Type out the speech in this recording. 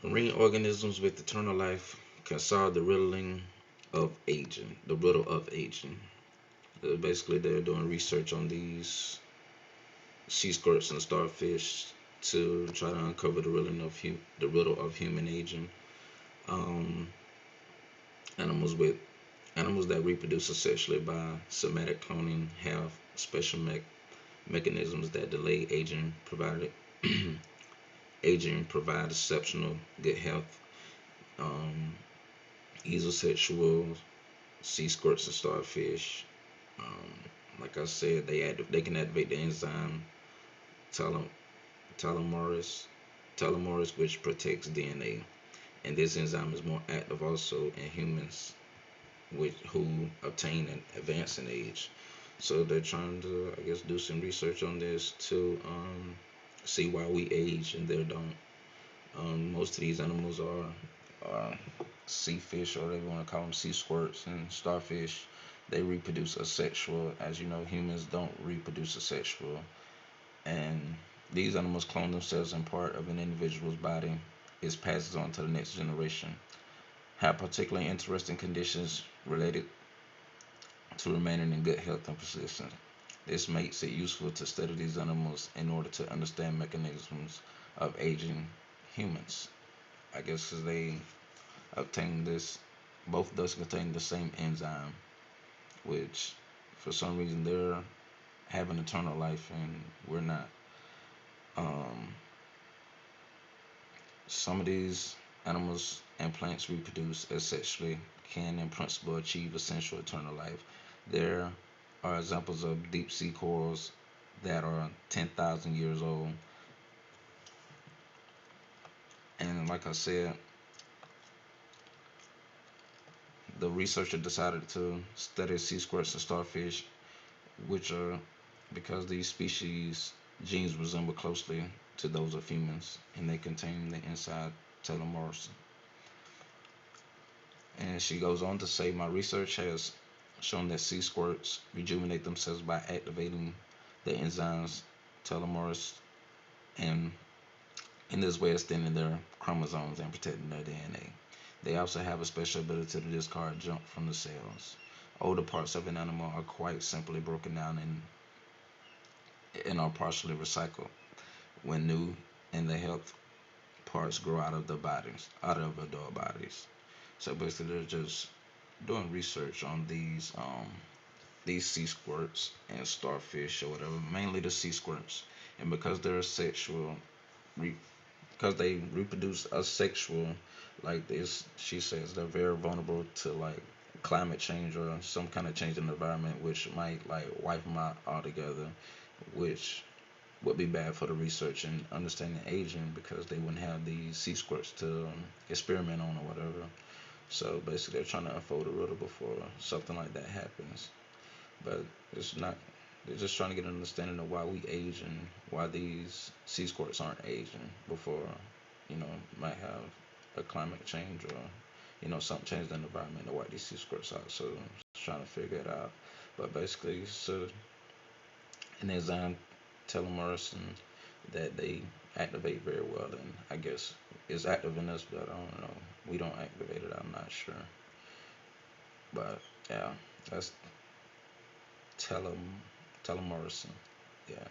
Marine organisms with eternal life can solve the riddling of aging, the riddle of aging. Basically, they're doing research on these sea squirts and starfish to try to uncover the riddle of human aging. Um, animals with animals that reproduce sexually by somatic cloning have special mechanisms that delay aging, provided aging provide exceptional good health. Um, Easosexual sea squirts and starfish. Um, like I said, they can activate the enzyme telom- telomerase, telomerase, which protects DNA. And this enzyme is more active also in humans, which who obtain and advance in age. So they're trying to, I guess, do some research on this to see why we age and they don't. Most of these animals are sea fish, or whatever you want to call them, sea squirts and starfish. They reproduce asexual. As you know, humans don't reproduce asexual. And these animals clone themselves in part of an individual's body. It passes on to the next generation. Have particularly interesting conditions related to remaining in good health and persistence. This makes it useful to study these animals in order to understand mechanisms of aging humans. I guess because they obtain this, both of us contain the same enzyme, which for some reason they're having eternal life and we're not. Um, some of these animals and plants reproduce asexually, can in principle achieve essential eternal life. There are examples of deep sea corals that are 10,000 years old. And like I said, the researcher decided to study sea squirts and starfish, which are because these species genes resemble closely to those of humans and they contain the inside telomeres. And she goes on to say, my research has shown that sea squirts rejuvenate themselves by activating the enzymes telomeres and in this way extending their chromosomes and protecting their DNA. They also have a special ability to discard junk from the cells. Older parts of an animal are quite simply broken down and are partially recycled when new and the health parts grow out of adult bodies. So basically, they're just doing research on these sea squirts and starfish or whatever, mainly the sea squirts, and because they're sexual, re, because they reproduce asexual, like this, she says they're very vulnerable to like climate change or some kind of change in the environment, which might like wipe them out altogether, which would be bad for the research and understanding aging because they wouldn't have these sea squirts to experiment on or whatever. So basically, they're trying to unfold a riddle before something like that happens. But it's not. They're just trying to get an understanding of why we age and why these sea squirts aren't aging before, might have a climate change or, something changed in the environment to wipe these sea squirts out. So just trying to figure it out. But basically, so an enzyme telomerase that they activate very well, and I guess it's active in us, but I don't know. We don't activate it. I'm not sure. But yeah, that's telem telomerase. Yeah.